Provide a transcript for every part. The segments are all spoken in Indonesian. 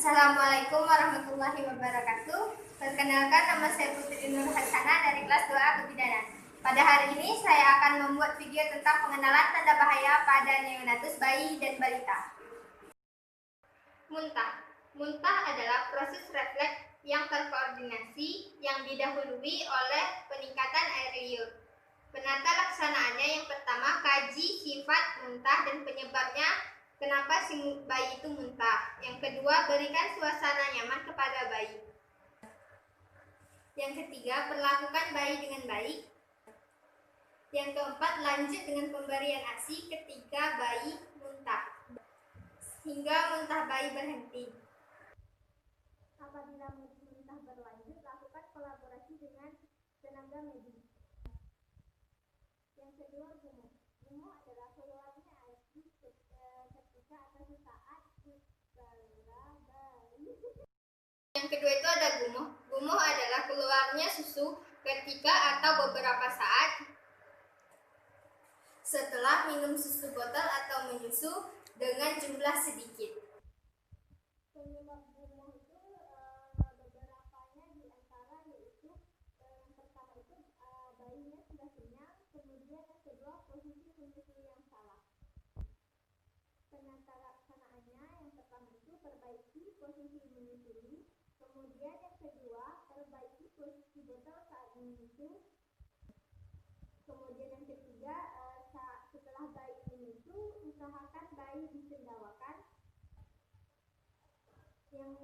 Assalamualaikum warahmatullahi wabarakatuh. Perkenalkan, nama saya Putri Nur Hasanah dari kelas 2A Kebidanan. Pada hari ini saya akan membuat video tentang pengenalan tanda bahaya pada neonatus bayi dan balita. Muntah. Muntah adalah proses refleks yang terkoordinasi yang didahului oleh peningkatan air liur. Penata laksanaannya yang pertama, kaji sifat muntah dan penyebabnya. Kenapa si bayi itu muntah? Yang kedua, berikan suasana nyaman kepada bayi. Yang ketiga, perlakukan bayi dengan baik. Yang keempat, lanjut dengan pemberian ASI ketika bayi muntah, hingga muntah bayi berhenti. Apabila muntah berlanjut, lakukan kolaborasi dengan tenaga medis. Yang kedua, gumuh. Gumuh adalah keluarnya ASI ketika atau sesaat setelah bayi. Yang kedua itu ada gumuh. Gumuh adalah keluarnya susu ketika atau beberapa saat setelah minum susu botol atau menyusu dengan jumlah sedikit. Penyebab gumuh itu beberapanya diantara yaitu yang pertama itu bayinya sudah kenyang, kemudian yang kedua posisi menyusu yang salah. Penata laksanaannya yang pertama itu perbaiki posisi menyusui, kemudian yang kedua perbaiki posisi botol saat menyusu, kemudian yang ketiga setelah bayi menyusu usahakan bayi disendawakan. Yang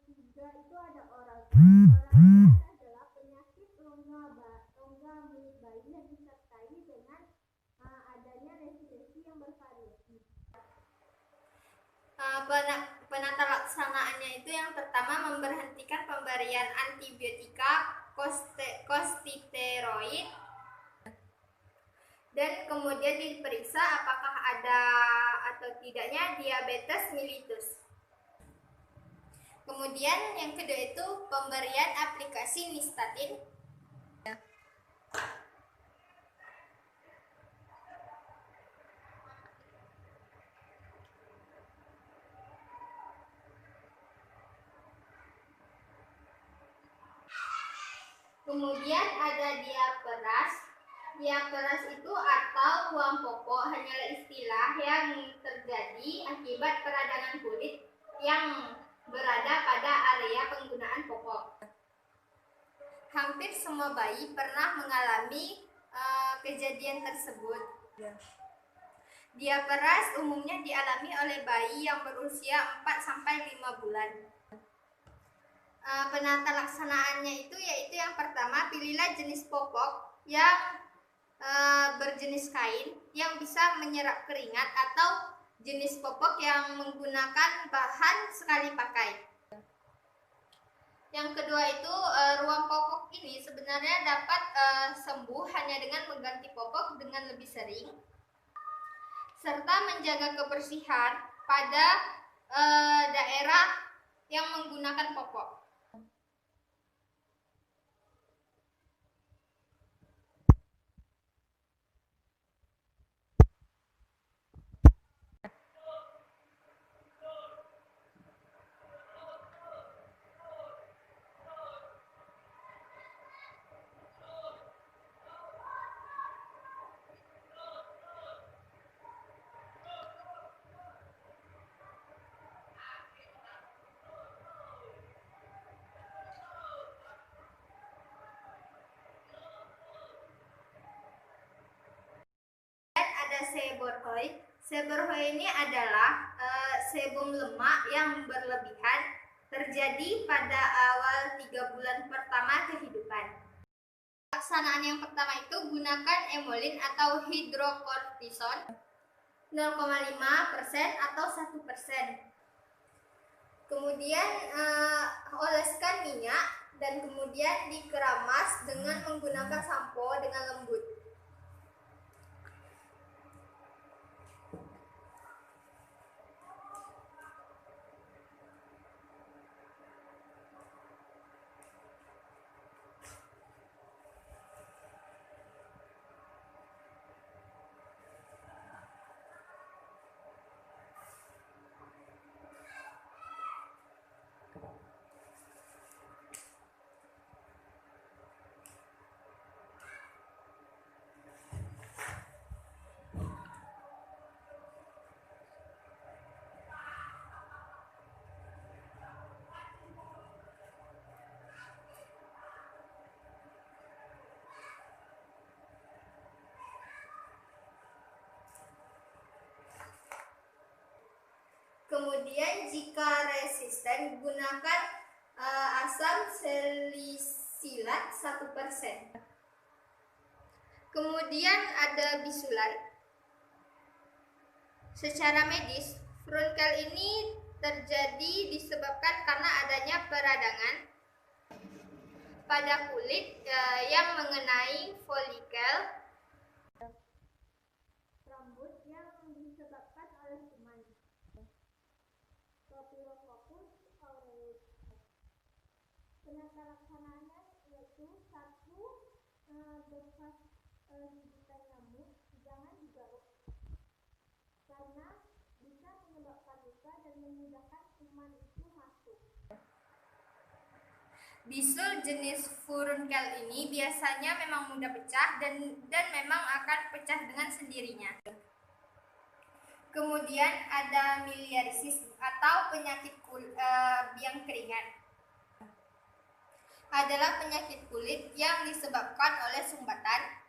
ketiga itu ada oral. Oral adalah penyakit rongga mulut bayi yang disertai dengan adanya lesi-lesi yang bervariasi. Penata laksanaannya itu yang pertama, memberhentikan pemberian antibiotika kortikosteroid dan kemudian diperiksa apakah ada atau tidaknya diabetes mellitus. Kemudian yang kedua itu pemberian aplikasi nystatin. Kemudian ada diaperas. Diaperas itu atau ruang popok hanyalah istilah yang terjadi akibat peradangan kulit yang berada pada area penggunaan popok. Hampir semua bayi pernah mengalami kejadian tersebut. Diaperas umumnya dialami oleh bayi yang berusia 4-5 bulan. Penata laksanaannya itu yaitu yang pertama, pilihlah jenis popok yang berjenis kain yang bisa menyerap keringat atau jenis popok yang menggunakan bahan sekali pakai. Yang kedua itu ruang popok ini sebenarnya dapat sembuh hanya dengan mengganti popok dengan lebih sering serta menjaga kebersihan pada daerah yang menggunakan popok. Seborrhea. Seborrhea ini adalah sebum lemak yang berlebihan terjadi pada awal 3 bulan pertama kehidupan. Pelaksanaan yang pertama itu gunakan emolin atau hidrokortison 0,5% atau 1%. Kemudian oleskan minyak dan kemudian dikeramas dengan menggunakan sampo dengan lembut. Kemudian jika resisten, gunakan asam salisilat 1%. Kemudian ada bisulat. Secara medis, furunkel ini terjadi disebabkan karena adanya peradangan pada kulit yang mengenai folikel rambut yang disebabkan oleh kuman. Staphylococcus aureus. Penata laksanaannya yaitu 1. Bekas gigitan nyamuk jangan digaruk karena bisa menyebabkan luka dan memudahkan kuman itu masuk. Bisul jenis furunkel ini biasanya memang mudah pecah dan memang akan pecah dengan sendirinya. Kemudian ada miliarisis atau penyakit biang keringat. Adalah penyakit kulit yang disebabkan oleh sumbatan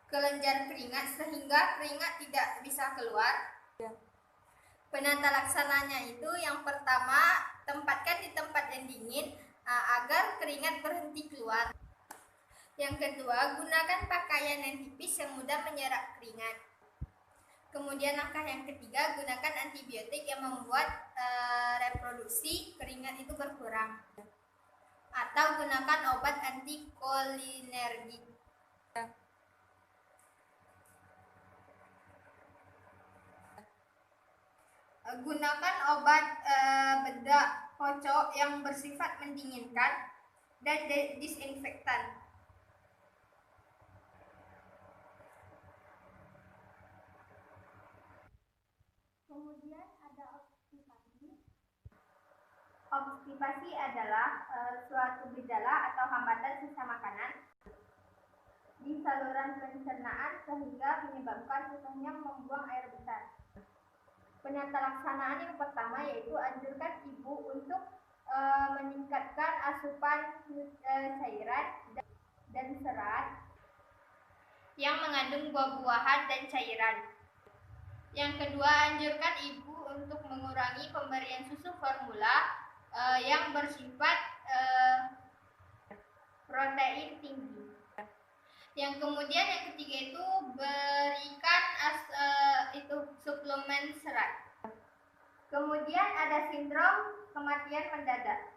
kelenjar keringat sehingga keringat tidak bisa keluar. Penata laksananya itu yang pertama, tempatkan di tempat yang dingin agar keringat berhenti keluar. Yang kedua, gunakan pakaian yang tipis yang mudah menyerap keringat. Kemudian langkah yang ketiga, gunakan antibiotik yang membuat reproduksi keringat itu berkurang. Atau gunakan obat antikolinergik. Gunakan obat bedak kocok yang bersifat mendinginkan dan disinfektan. Kemudian ada obstipasi. Obstipasi adalah suatu gejala atau hambatan sisa makanan di saluran pencernaan sehingga menyebabkan susahnya membuang air besar. Penata laksanaan yang pertama yaitu anjurkan ibu untuk meningkatkan asupan cairan dan serat yang mengandung buah-buahan dan cairan. Yang kedua, anjurkan ibu untuk mengurangi pemberian susu formula yang bersifat protein tinggi. Yang kemudian yang ketiga itu berikan suplemen serat. Kemudian ada sindrom kematian mendadak.